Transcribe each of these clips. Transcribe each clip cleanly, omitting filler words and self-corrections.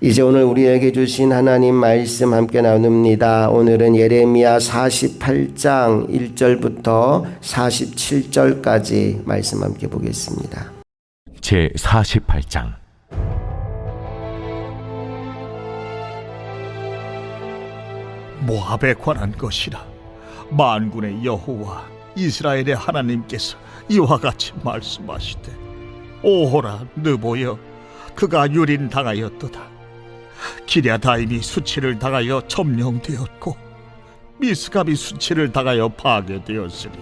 이제 오늘 우리에게 주신 하나님 말씀 함께 나눕니다. 오늘은 예레미야 48장 1절부터 47절까지 말씀 함께 보겠습니다. 제 48장. 모압에 관한 것이라. 만군의 여호와 이스라엘의 하나님께서 이와 같이 말씀하시되, 오호라 느보여, 그가 유린당하였도다. 기랴다임이 수치를 당하여 점령되었고 미스갑이 수치를 당하여 파괴되었으니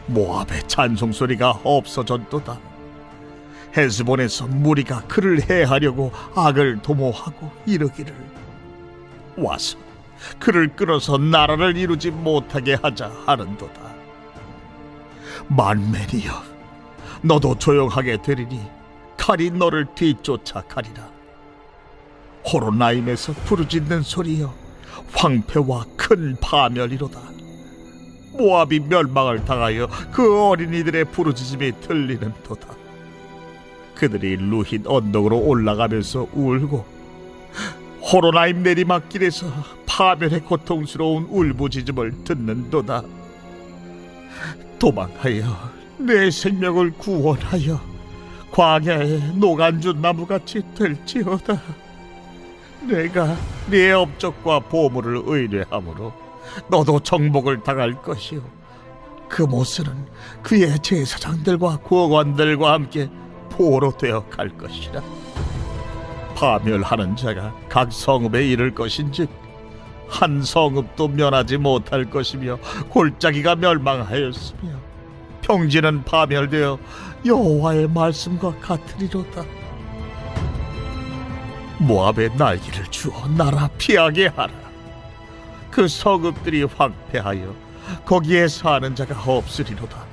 모압의 찬송소리가 없어졌도다. 헤스본에서 무리가 그를 해하려고 악을 도모하고 이르기를, 와서 그를 끌어서 나라를 이루지 못하게 하자 하는도다. 만맨이여, 너도 조용하게 되리니 칼이 너를 뒤쫓아 가리라. 호로나임에서 부르짖는 소리여, 황폐와 큰 파멸이로다. 모압이 멸망을 당하여 그 어린이들의 부르짖음이 들리는도다. 그들이 루힌 언덕으로 올라가면서 울고 호로나임 내리막길에서 파멸의 고통스러운 울부짖음을 듣는도다. 도망하여 내 생명을 구원하여 광야의 노간주 나무같이 될지어다. 내가 네 업적과 보물을 의뢰함으로 너도 정복을 당할 것이요, 그 모습은 그의 제사장들과 구원관들과 함께 포로 되어 갈 것이라. 파멸하는 자가 각 성읍에 이를 것인즉 한 성읍도 면하지 못할 것이며, 골짜기가 멸망하였으며 평지는 파멸되어 여호와의 말씀과 같으리로다. 모압의 날개를 주어 나라 피하게 하라. 그 성읍들이 황폐하여 거기에 사는 자가 없으리로다.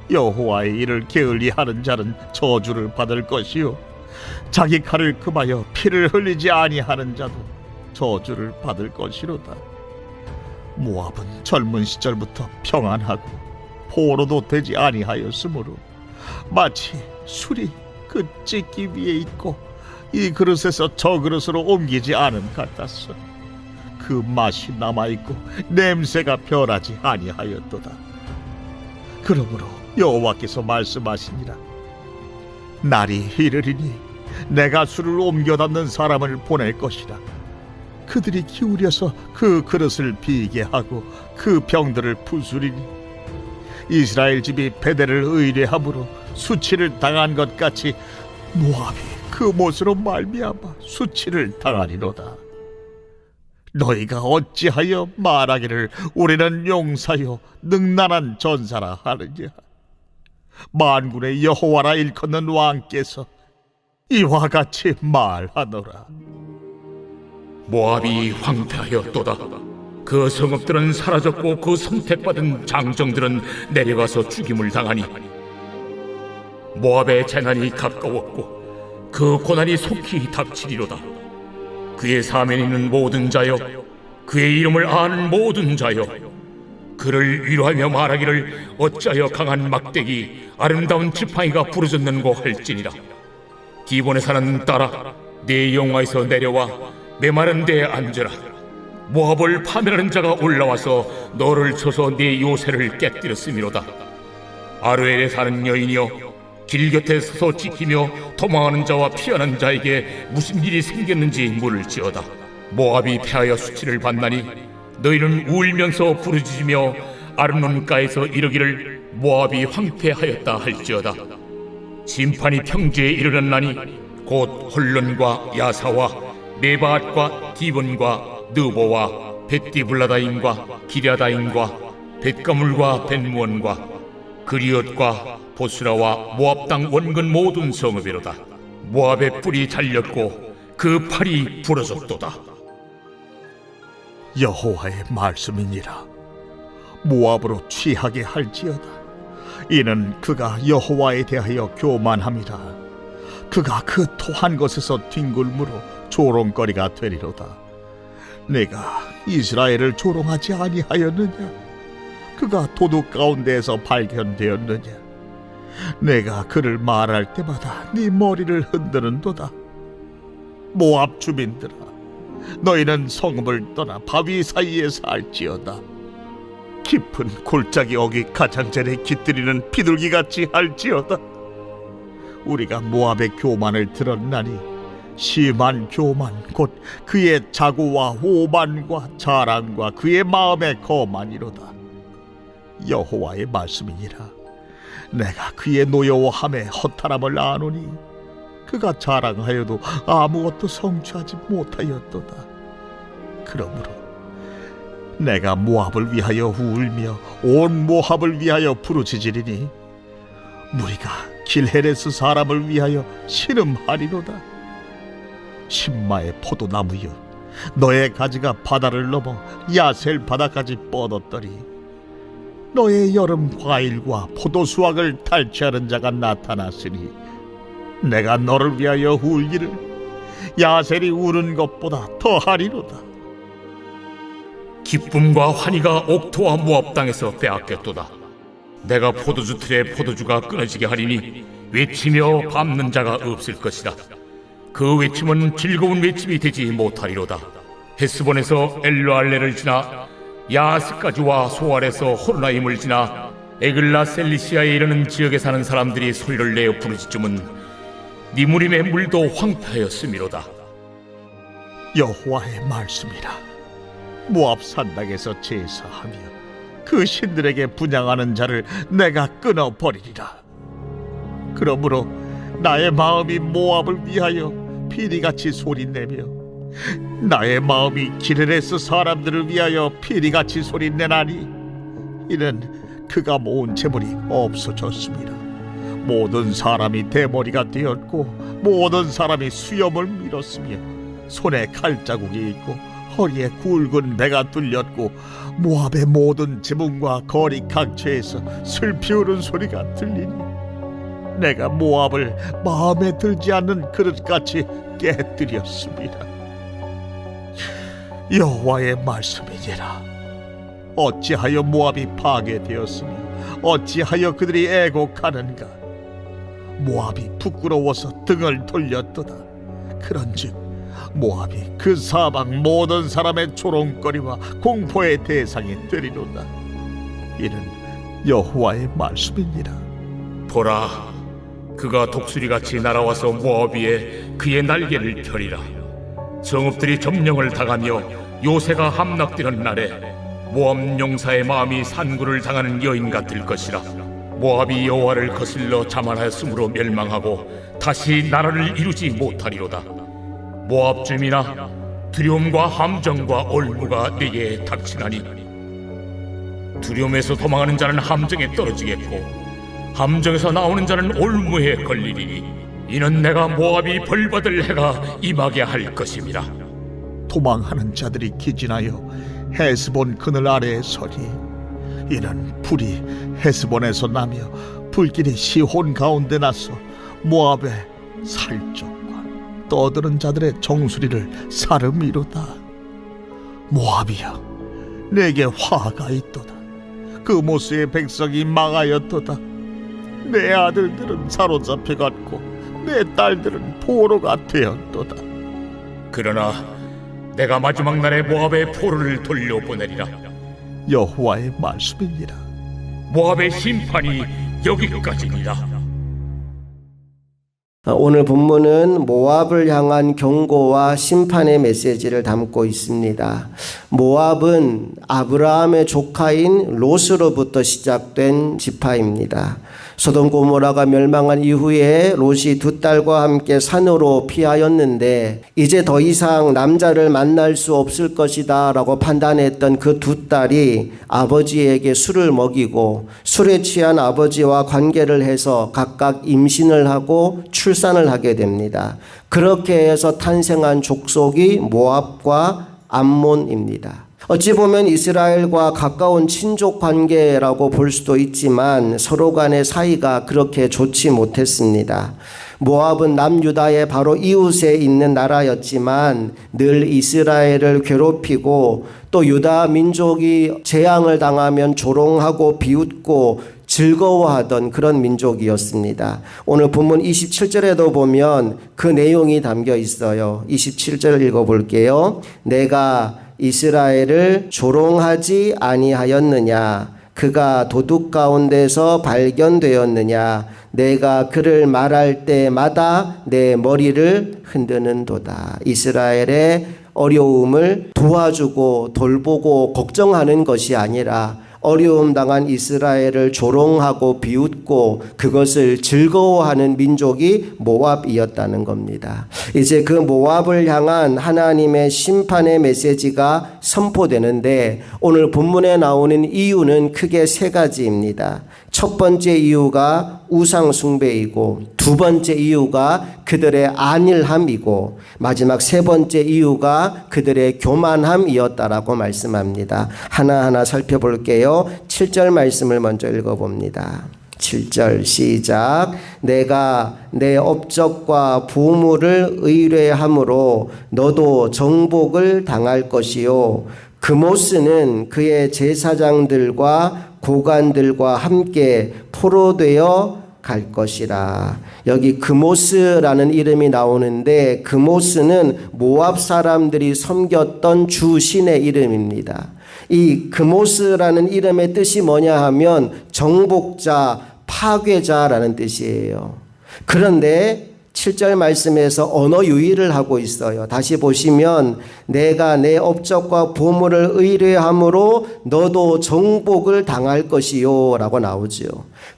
여호와의 일을 게을리 하는 자는 저주를 받을 것이요, 자기 칼을 금하여 피를 흘리지 아니하는 자도 저주를 받을 것이로다. 모압은 젊은 시절부터 평안하고 포로도 되지 아니하였으므로 마치 술이 그 찢기 위에 있고 이 그릇에서 저 그릇으로 옮기지 않은 같았어. 그 맛이 남아있고 냄새가 변하지 아니하였도다. 그러므로 여호와께서 말씀하시니라. 날이 이르리니 내가 술을 옮겨 담는 사람을 보낼 것이라. 그들이 기울여서 그 그릇을 비게 하고 그 병들을 부수리니 이스라엘 집이 베델을 의뢰함으로 수치를 당한 것 같이 모압이 그 못으로 말미암아 수치를 당하리로다. 너희가 어찌하여 말하기를 우리는 용사요 능란한 전사라 하느냐. 만군의 여호와라 일컫는 왕께서 이와 같이 말하노라. 모압이 황폐하였도다. 그 성읍들은 사라졌고 그 선택받은 장정들은 내려가서 죽임을 당하니 모압의 재난이 가까웠고 그 고난이 속히 닥치리로다. 그의 사면에 있는 모든 자여, 그의 이름을 아는 모든 자여, 그를 위로하며 말하기를 어찌하여 강한 막대기 아름다운 지팡이가 부르짖는고 할지니라. 기본에 사는 딸아, 네 영화에서 내려와 메마른 데에 앉으라. 모압을 파멸하는 자가 올라와서 너를 쳐서 네 요새를 깨뜨렸음이로다. 아르엘에 사는 여인이여, 길 곁에 서서 지키며 도망하는 자와 피하는 자에게 무슨 일이 생겼는지 물을지어다. 모압이 패하여 수치를 받나니 너희는 울면서 부르짖으며 아르논가에서 이르기를 모압이 황폐하였다 할지어다. 심판이 평지에 이르렀나니 곧 홀론과 야사와 네바앗과 디본과 느보와 벳디블라다임과 기랴다임과 벳가물과 벳무원과 그리엇과 보스라와 모압 땅 원근 모든 성읍이로다. 모압의 뿔이 잘렸고 그 팔이 부러졌도다. 여호와의 말씀이니라. 모압으로 취하게 할지어다. 이는 그가 여호와에 대하여 교만함이라. 그가 그 토한 것에서 뒹굴므로 조롱거리가 되리로다. 내가 이스라엘을 조롱하지 아니하였느냐? 그가 도둑 가운데에서 발견되었느냐? 내가 그를 말할 때마다 네 머리를 흔드는도다. 모압 주민들아, 너희는 성읍을 떠나 바위 사이에 살지어다. 깊은 골짜기 어귀 가장자리에 깃들이는 비둘기같이 할지어다. 우리가 모압의 교만을 들었나니 심한 교만 곧 그의 자고와 오만과 자랑과 그의 마음의 거만이로다. 여호와의 말씀이니라. 내가 그의 노여워함에 허탈함을 아노니 그가 자랑하여도 아무것도 성취하지 못하였도다. 그러므로 내가 모압을 위하여 울며 온 모압을 위하여 부르짖으리니 무리가 길헤레스 사람을 위하여 신음하리로다. 신마의 포도나무여, 너의 가지가 바다를 넘어 야셀 바다까지 뻗었더니 너의 여름 과일과 포도 수확을 탈취하는 자가 나타났으니 내가 너를 위하여 울기를 야셀이 우는 것보다 더하리로다. 기쁨과 환희가 옥토와 모압 땅에서 빼앗겼도다. 내가 포도주 틀에 포도주가 끊어지게 하리니 외치며 밟는 자가 없을 것이다. 그 외침은 즐거운 외침이 되지 못하리로다. 헤스본에서 엘르알레를 지나 야스까지와 소알에서 호르나임을 지나 에글라 셀리시아에 이르는 지역에 사는 사람들이 소리를 내어 부르짖음은 니무림의 물도 황폐하였음이로다. 여호와의 말씀이라. 모압 산당에서 제사하며 그 신들에게 분향하는 자를 내가 끊어버리리라. 그러므로 나의 마음이 모압을 위하여 피리같이 소리내며 나의 마음이 기르레스 사람들을 위하여 피리같이 소리내나니 이는 그가 모은 재물이 없어졌습니다. 모든 사람이 대머리가 되었고 모든 사람이 수염을 밀었으며 손에 칼자국이 있고 허리에 굵은 배가 뚫렸고 모압의 모든 지붕과 거리 각처에서 슬피 우는 소리가 들리니 내가 모압을 마음에 들지 않는 그릇같이 깨뜨렸습니다. 여호와의 말씀이니라. 어찌하여 모압이 파괴되었으며 어찌하여 그들이 애곡하는가. 모압이 부끄러워서 등을 돌렸도다. 그런즉 모압이 그 사방 모든 사람의 조롱거리와 공포의 대상이 되리로다. 이는 여호와의 말씀이니라. 보라, 그가 독수리같이 날아와서 모압 위에 그의 날개를 펴리라. 성읍들이 점령을 당하며 요새가 함락되는 날에 모압 용사의 마음이 산구를 당하는 여인 같을 것이라. 모압이 여호와를 거슬러 자만하였으므로 멸망하고 다시 나라를 이루지 못하리로다. 모압 주민아, 두려움과 함정과 올무가 네게 닥치나니 두려움에서 도망하는 자는 함정에 떨어지겠고 함정에서 나오는 자는 올무에 걸리리니 이는 내가 모압이 벌받을 해가 임하게 할 것임이라. 도망하는 자들이 기진하여 헤스본 그늘 아래에 서리. 이는 불이 헤스본에서 나며 불길이 시혼 가운데 나서 모압의 살적과 떠드는 자들의 정수리를 사름이로다. 모압이여, 내게 화가 있도다. 그 모스의 백성이 망하였도다. 내 아들들은 사로잡혀 갔고 내 딸들은 포로가 되었도다. 그러나 내가 마지막 날에 모압의 포로를 돌려보내리라. 여호와의 말씀이니라. 모압의 심판이 여기까지니라. 오늘 본문은 모압을 향한 경고와 심판의 메시지를 담고 있습니다. 모압은 아브라함의 조카인 롯으로부터 시작된 지파입니다. 소돔 고모라가 멸망한 이후에 롯이 두 딸과 함께 산으로 피하였는데 이제 더 이상 남자를 만날 수 없을 것이다 라고 판단했던 그 두 딸이 아버지에게 술을 먹이고 술에 취한 아버지와 관계를 해서 각각 임신을 하고 출산을 하게 됩니다. 그렇게 해서 탄생한 족속이 모압과 암몬입니다. 어찌 보면 이스라엘과 가까운 친족 관계라고 볼 수도 있지만 서로 간의 사이가 그렇게 좋지 못했습니다. 모압은 남유다의 바로 이웃에 있는 나라였지만 늘 이스라엘을 괴롭히고 또 유다 민족이 재앙을 당하면 조롱하고 비웃고 즐거워하던 그런 민족이었습니다. 오늘 본문 27절에도 보면 그 내용이 담겨 있어요. 27절 읽어볼게요. 내가 이스라엘을 조롱하지 아니하였느냐? 그가 도둑 가운데서 발견되었느냐? 내가 그를 말할 때마다 내 머리를 흔드는도다. 이스라엘의 어려움을 도와주고 돌보고 걱정하는 것이 아니라 어려움 당한 이스라엘을 조롱하고 비웃고 그것을 즐거워하는 민족이 모압이었다는 겁니다. 이제 그 모압을 향한 하나님의 심판의 메시지가 선포되는데 오늘 본문에 나오는 이유는 크게 세 가지입니다. 첫 번째 이유가 우상 숭배이고, 두 번째 이유가 그들의 안일함이고, 마지막 세 번째 이유가 그들의 교만함이었다라고 말씀합니다. 하나하나 살펴볼게요. 7절 말씀을 먼저 읽어봅니다. 7절 시작. 내가 내 업적과 보물을 의뢰함으로 너도 정복을 당할 것이요, 그모스는 그의 제사장들과 고관들과 함께 포로되어 갈 것이라. 여기 그모스라는 이름이 나오는데 그모스는 모압 사람들이 섬겼던 주신의 이름입니다. 이 그모스라는 이름의 뜻이 뭐냐 하면 정복자, 파괴자라는 뜻이에요. 그런데 7절 말씀에서 언어 유희를 하고 있어요. 다시 보시면 내가 내 업적과 보물을 의뢰함으로 너도 정복을 당할 것이요 라고 나오죠.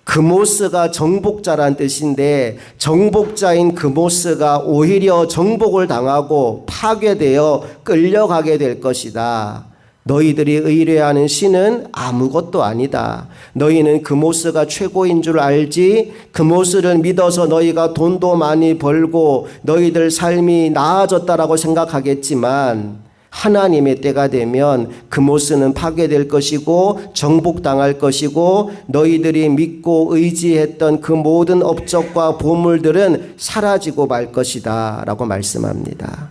그모스가 정복자란 뜻인데 정복자인 그모스가 오히려 정복을 당하고 파괴되어 끌려가게 될 것이다. 너희들이 의뢰하는 신은 아무것도 아니다. 너희는 그모스가 최고인 줄 알지? 그모스를 믿어서 너희가 돈도 많이 벌고 너희들 삶이 나아졌다라고 생각하겠지만 하나님의 때가 되면 그모스는 파괴될 것이고 정복당할 것이고 너희들이 믿고 의지했던 그 모든 업적과 보물들은 사라지고 말 것이다 라고 말씀합니다.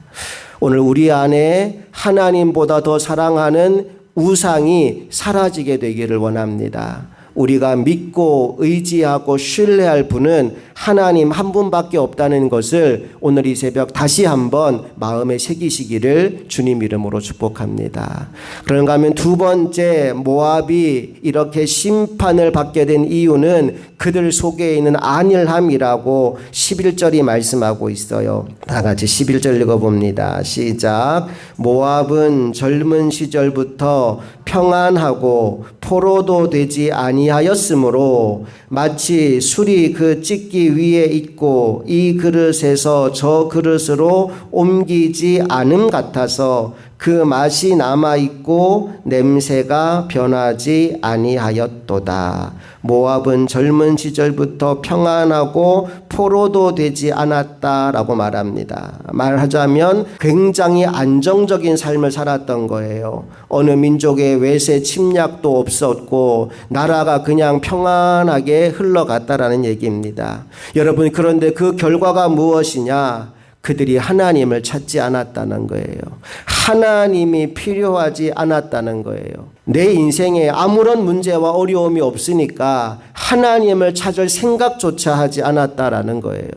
오늘 우리 안에 하나님보다 더 사랑하는 우상이 사라지게 되기를 원합니다. 우리가 믿고 의지하고 신뢰할 분은 하나님 한 분밖에 없다는 것을 오늘 이 새벽 다시 한번 마음에 새기시기를 주님 이름으로 축복합니다. 그런가 하면 두 번째, 모압이 이렇게 심판을 받게 된 이유는 그들 속에 있는 안일함이라고 11절이 말씀하고 있어요. 다 같이 11절 읽어봅니다. 시작. 모압은 젊은 시절부터 평안하고 포로도 되지 아니하였으므로 마치 술이 그 찢기 위에 있고 이 그릇에서 저 그릇으로 옮기지 않음 같아서 그 맛이 남아있고 냄새가 변하지 아니하였도다. 모압은 젊은 시절부터 평안하고 포로도 되지 않았다라고 말합니다. 말하자면 굉장히 안정적인 삶을 살았던 거예요. 어느 민족의 외세 침략도 없었고 나라가 그냥 평안하게 흘러갔다라는 얘기입니다. 여러분, 그런데 그 결과가 무엇이냐? 그들이 하나님을 찾지 않았다는 거예요. 하나님이 필요하지 않았다는 거예요. 내 인생에 아무런 문제와 어려움이 없으니까 하나님을 찾을 생각조차 하지 않았다라는 거예요.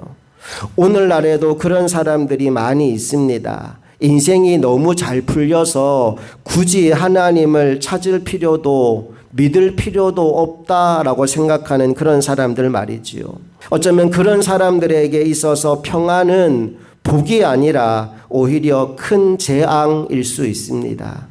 오늘날에도 그런 사람들이 많이 있습니다. 인생이 너무 잘 풀려서 굳이 하나님을 찾을 필요도 믿을 필요도 없다라고 생각하는 그런 사람들 말이지요. 어쩌면 그런 사람들에게 있어서 평안은 복이 아니라 오히려 큰 재앙일 수 있습니다.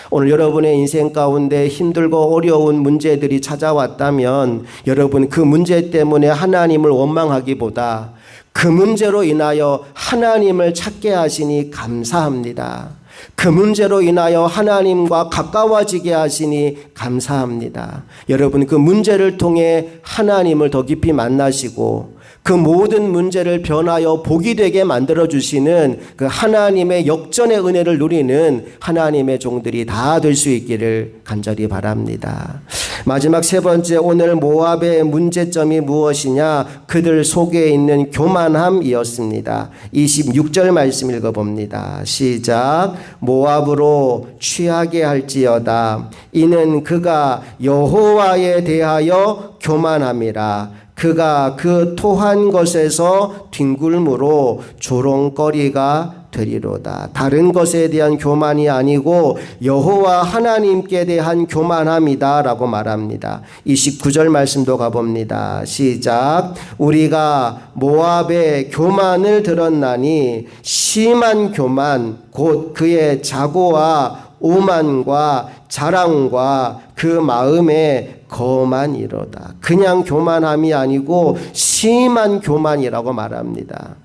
오늘 여러분의 인생 가운데 힘들고 어려운 문제들이 찾아왔다면 여러분 그 문제 때문에 하나님을 원망하기보다 그 문제로 인하여 하나님을 찾게 하시니 감사합니다. 그 문제로 인하여 하나님과 가까워지게 하시니 감사합니다. 여러분 그 문제를 통해 하나님을 더 깊이 만나시고 그 모든 문제를 변하여 복이 되게 만들어주시는 그 하나님의 역전의 은혜를 누리는 하나님의 종들이 다 될 수 있기를 간절히 바랍니다. 마지막 세 번째, 오늘 모압의 문제점이 무엇이냐? 그들 속에 있는 교만함이었습니다. 26절 말씀 읽어봅니다. 시작. 모압으로 취하게 할지어다. 이는 그가 여호와에 대하여 교만함이라. 그가 그 토한 것에서 뒹굴므로 조롱거리가 되리로다. 다른 것에 대한 교만이 아니고 여호와 하나님께 대한 교만함이다 라고 말합니다. 29절 말씀도 가봅니다. 시작. 우리가 모압의 교만을 들었나니 심한 교만 곧 그의 자고와 오만과 자랑과 그 마음에 거만이로다. 그냥 교만함이 아니고 심한 교만이라고 말합니다.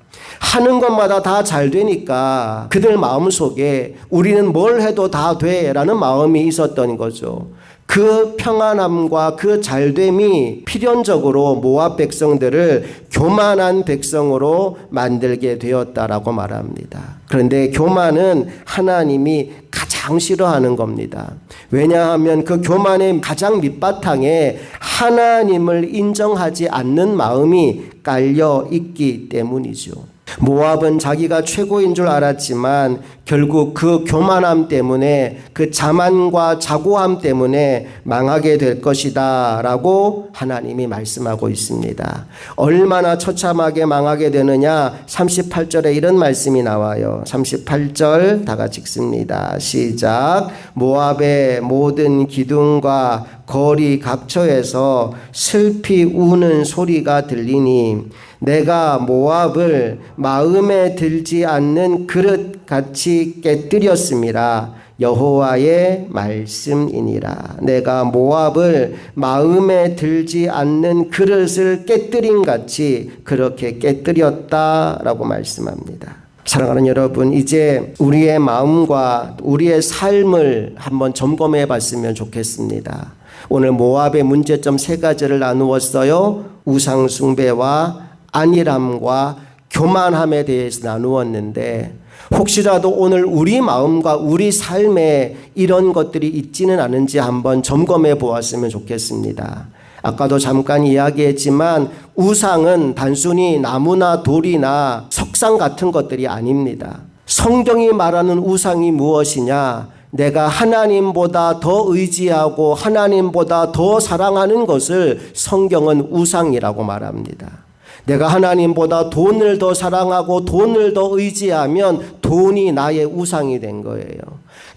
하는 것마다 다 잘 되니까 그들 마음속에 우리는 뭘 해도 다 돼라는 마음이 있었던 거죠. 그 평안함과 그 잘됨이 필연적으로 모압 백성들을 교만한 백성으로 만들게 되었다라고 말합니다. 그런데 교만은 하나님이 가장 싫어하는 겁니다. 왜냐하면 그 교만의 가장 밑바탕에 하나님을 인정하지 않는 마음이 깔려 있기 때문이죠. 모압은 자기가 최고인 줄 알았지만 결국 그 교만함 때문에 그 자만과 자고함 때문에 망하게 될 것이다 라고 하나님이 말씀하고 있습니다. 얼마나 처참하게 망하게 되느냐? 38절에 이런 말씀이 나와요. 38절 다 같이 읽습니다. 시작. 모압의 모든 기둥과 거리 각처에서 슬피 우는 소리가 들리니 내가 모압을 마음에 들지 않는 그릇같이 깨뜨렸음이라. 여호와의 말씀이니라. 내가 모압을 마음에 들지 않는 그릇을 깨뜨린 같이 그렇게 깨뜨렸다라고 말씀합니다. 사랑하는 여러분, 이제 우리의 마음과 우리의 삶을 한번 점검해 봤으면 좋겠습니다. 오늘 모압의 문제점 세 가지를 나누었어요. 우상 숭배와 안일함과 교만함에 대해서 나누었는데 혹시라도 오늘 우리 마음과 우리 삶에 이런 것들이 있지는 않은지 한번 점검해 보았으면 좋겠습니다. 아까도 잠깐 이야기했지만 우상은 단순히 나무나 돌이나 석상 같은 것들이 아닙니다. 성경이 말하는 우상이 무엇이냐? 내가 하나님보다 더 의지하고 하나님보다 더 사랑하는 것을 성경은 우상이라고 말합니다. 내가 하나님보다 돈을 더 사랑하고 돈을 더 의지하면 돈이 나의 우상이 된 거예요.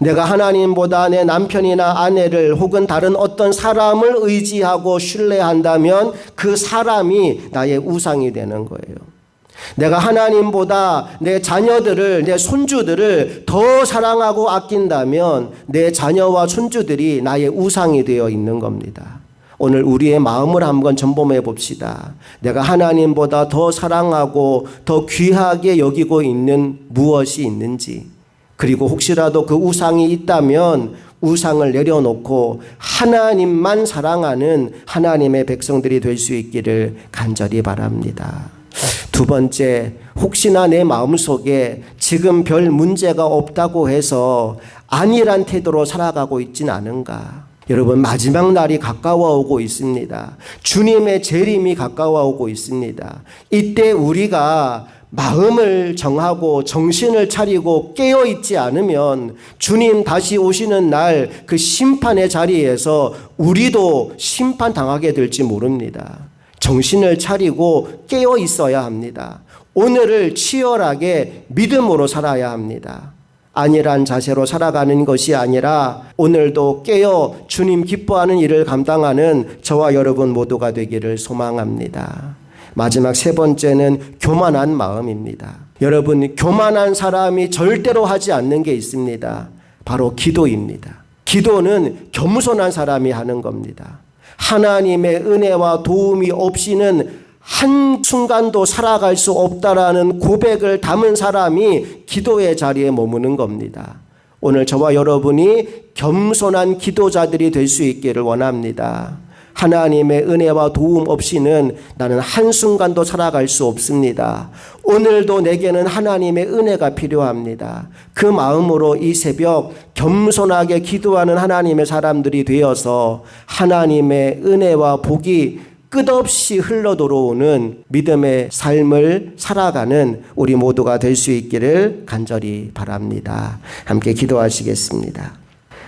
내가 하나님보다 내 남편이나 아내를 혹은 다른 어떤 사람을 의지하고 신뢰한다면 그 사람이 나의 우상이 되는 거예요. 내가 하나님보다 내 자녀들을, 내 손주들을 더 사랑하고 아낀다면 내 자녀와 손주들이 나의 우상이 되어 있는 겁니다. 오늘 우리의 마음을 한번 점검해 봅시다. 내가 하나님보다 더 사랑하고 더 귀하게 여기고 있는 무엇이 있는지, 그리고 혹시라도 그 우상이 있다면 우상을 내려놓고 하나님만 사랑하는 하나님의 백성들이 될 수 있기를 간절히 바랍니다. 두 번째, 혹시나 내 마음속에 지금 별 문제가 없다고 해서 안일한 태도로 살아가고 있진 않은가? 여러분, 마지막 날이 가까워 오고 있습니다. 주님의 재림이 가까워 오고 있습니다. 이때 우리가 마음을 정하고 정신을 차리고 깨어있지 않으면 주님 다시 오시는 날 그 심판의 자리에서 우리도 심판당하게 될지 모릅니다. 정신을 차리고 깨어 있어야 합니다. 오늘을 치열하게 믿음으로 살아야 합니다. 안일한 자세로 살아가는 것이 아니라 오늘도 깨어 주님 기뻐하는 일을 감당하는 저와 여러분 모두가 되기를 소망합니다. 마지막 세 번째는 교만한 마음입니다. 여러분, 교만한 사람이 절대로 하지 않는 게 있습니다. 바로 기도입니다. 기도는 겸손한 사람이 하는 겁니다. 하나님의 은혜와 도움이 없이는 한순간도 살아갈 수 없다라는 고백을 담은 사람이 기도의 자리에 머무는 겁니다. 오늘 저와 여러분이 겸손한 기도자들이 될 수 있기를 원합니다. 하나님의 은혜와 도움 없이는 나는 한순간도 살아갈 수 없습니다. 오늘도 내게는 하나님의 은혜가 필요합니다. 그 마음으로 이 새벽 겸손하게 기도하는 하나님의 사람들이 되어서 하나님의 은혜와 복이 끝없이 흘러 들어오는 믿음의 삶을 살아가는 우리 모두가 될 수 있기를 간절히 바랍니다. 함께 기도하시겠습니다.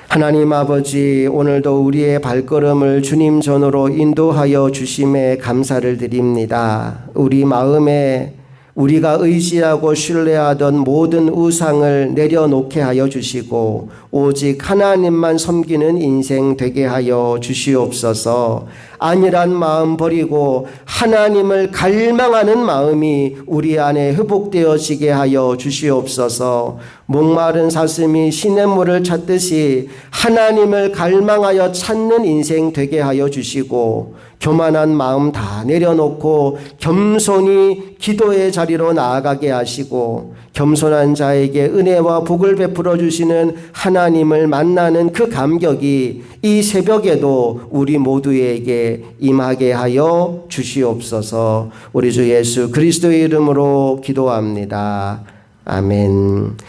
하나님 아버지, 오늘도 우리의 발걸음을 주님 전으로 인도하여 주심에 감사를 드립니다. 우리 마음에 우리가 의지하고 신뢰하던 모든 우상을 내려놓게 하여 주시고 오직 하나님만 섬기는 인생 되게 하여 주시옵소서. 안일한 마음 버리고 하나님을 갈망하는 마음이 우리 안에 회복되어지게 하여 주시옵소서. 목마른 사슴이 시냇물을 찾듯이 하나님을 갈망하여 찾는 인생 되게 하여 주시고 교만한 마음 다 내려놓고 겸손히 기도의 자리로 나아가게 하시고 겸손한 자에게 은혜와 복을 베풀어 주시는 하나님을 만나는 그 감격이 이 새벽에도 우리 모두에게 임하게 하여 주시옵소서. 우리 주 예수 그리스도의 이름으로 기도합니다. 아멘.